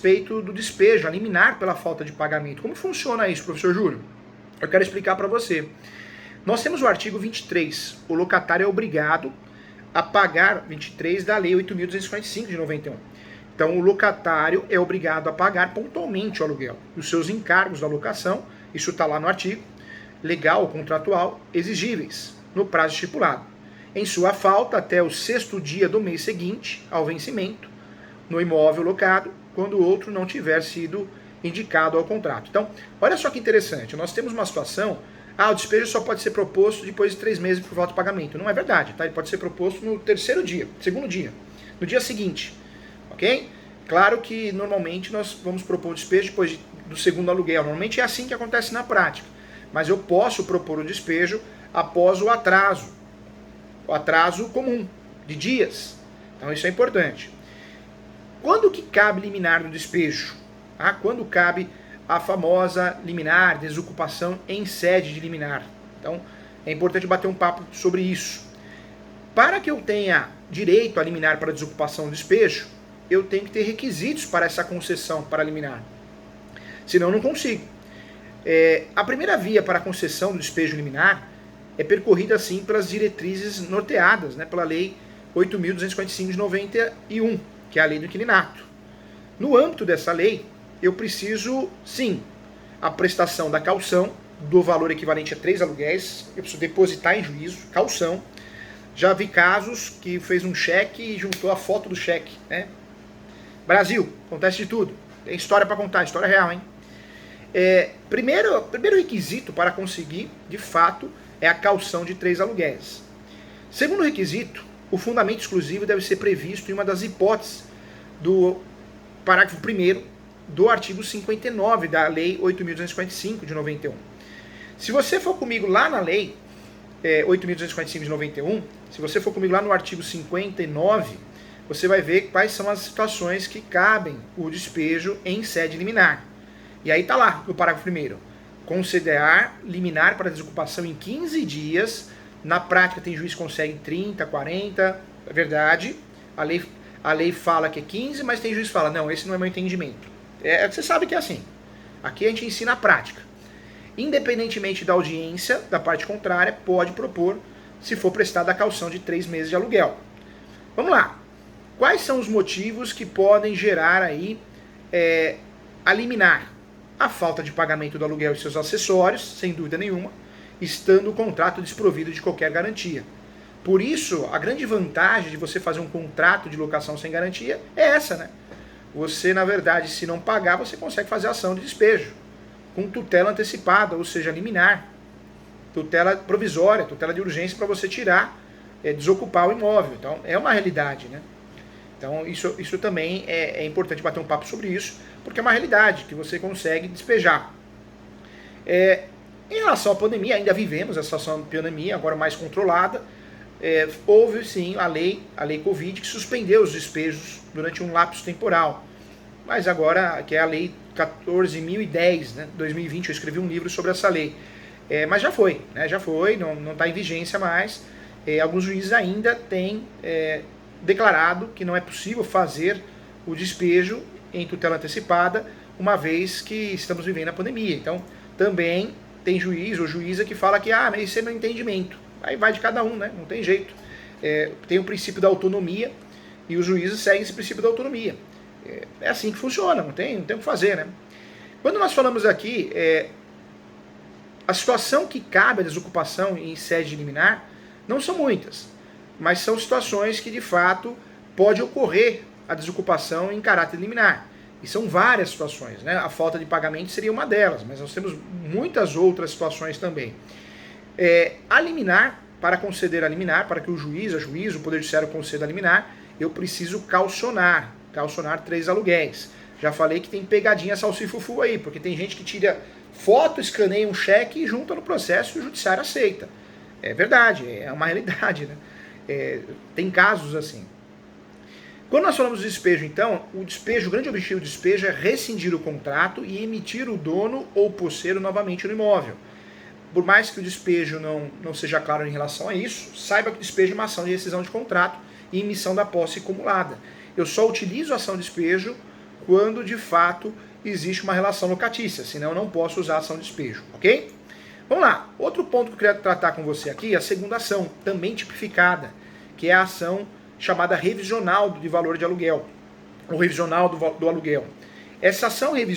respeito do despejo, a liminar pela falta de pagamento. Como funciona isso, professor Júlio? Eu quero explicar para você. Nós temos o artigo 23. O locatário é obrigado a pagar 23 da Lei 8.245 de 91. Então, o locatário é obrigado a pagar pontualmente o aluguel. Os seus encargos da locação, isso está lá no artigo, legal ou contratual, exigíveis, no prazo estipulado. Em sua falta, até o 6º dia do mês seguinte ao vencimento, no imóvel locado, quando o outro não tiver sido indicado ao contrato. Então, olha só que interessante, nós temos uma situação, o despejo só pode ser proposto depois de 3 meses por falta de pagamento. Não é verdade, tá? Ele pode ser proposto no 3º dia, 2º dia, no dia seguinte, ok? Claro que normalmente nós vamos propor o despejo depois do 2º aluguel, normalmente é assim que acontece na prática, mas eu posso propor o despejo após o atraso comum, de dias. Então isso é importante. Quando que cabe liminar no despejo? Quando cabe a famosa liminar, desocupação em sede de liminar. Então é importante bater um papo sobre isso. Para que eu tenha direito a liminar para desocupação do despejo, eu tenho que ter requisitos para essa concessão para liminar. Senão eu não consigo. A primeira via para a concessão do despejo liminar é percorrida assim pelas diretrizes norteadas, né, pela Lei 8.245 de 91, que é a lei do inquilinato. No âmbito dessa lei, eu preciso, sim, a prestação da caução, do valor equivalente a 3 aluguéis, eu preciso depositar em juízo, caução. Já vi casos que fez um cheque e juntou a foto do cheque, né? Brasil, acontece de tudo. Tem história para contar, história real, hein? Primeiro requisito para conseguir, de fato, é a caução de 3 aluguéis. Segundo requisito, o fundamento exclusivo deve ser previsto em uma das hipóteses do parágrafo 1º do artigo 59 da Lei 8.245 de 91. Se você for comigo lá na Lei 8.245 de 91, se você for comigo lá no artigo 59, você vai ver quais são as situações que cabem o despejo em sede liminar. E aí está lá, no parágrafo 1º. Considerar liminar para desocupação em 15 dias. Na prática tem juiz que consegue 30, 40. É verdade. A lei fala que é 15, mas tem juiz que fala, não, esse não é meu entendimento. Você sabe que é assim. Aqui a gente ensina a prática. Independentemente da audiência, da parte contrária, pode propor, se for prestada a caução de 3 meses de aluguel. Vamos lá. Quais são os motivos que podem gerar aí a liminar? A falta de pagamento do aluguel e seus acessórios, sem dúvida nenhuma, estando o contrato desprovido de qualquer garantia. Por isso, a grande vantagem de você fazer um contrato de locação sem garantia é essa, né? Você, na verdade, se não pagar, você consegue fazer ação de despejo, com tutela antecipada, ou seja, liminar, tutela provisória, tutela de urgência para você tirar, desocupar o imóvel. Então, é uma realidade, né? Então, isso também é importante bater um papo sobre isso, porque é uma realidade que você consegue despejar. Em relação à pandemia, ainda vivemos a situação de pandemia, agora mais controlada. Houve sim a lei Covid, que suspendeu os despejos durante um lapso temporal. Mas agora, que é a lei 14.010, né, 2020, eu escrevi um livro sobre essa lei. Mas já foi, né, não está em vigência mais. Alguns juízes ainda têm declarado que não é possível fazer o despejo em tutela antecipada, uma vez que estamos vivendo a pandemia. Então, também tem juiz ou juíza que fala que mas isso é meu entendimento. Aí vai de cada um, né? Não tem jeito. Tem o princípio da autonomia e os juízes seguem esse princípio da autonomia. É assim que funciona, não tem o que fazer, né? Quando nós falamos aqui, a situação que cabe a desocupação em sede liminar não são muitas, mas são situações que de fato pode ocorrer a desocupação em caráter liminar. E são várias situações, né? A falta de pagamento seria uma delas, mas nós temos muitas outras situações também. A liminar, para conceder a liminar, para que o juiz, o Poder Judiciário conceda a liminar, eu preciso calcionar 3 aluguéis. Já falei que tem pegadinha salsifufu aí, porque tem gente que tira foto, escaneia um cheque e junta no processo e o judiciário aceita. É verdade, é uma realidade, né? Tem casos assim. Quando nós falamos de despejo, então, o grande objetivo do despejo é rescindir o contrato e emitir o dono ou posseiro novamente no imóvel. Por mais que o despejo não seja claro em relação a isso, saiba que o despejo é uma ação de rescisão de contrato e emissão da posse acumulada. Eu só utilizo a ação de despejo quando de fato existe uma relação locatícia, senão eu não posso usar ação de despejo, ok? Vamos lá, outro ponto que eu queria tratar com você aqui é a segunda ação, também tipificada, que é a ação chamada revisional de valor de aluguel, ou revisional do aluguel. Essa ação revisional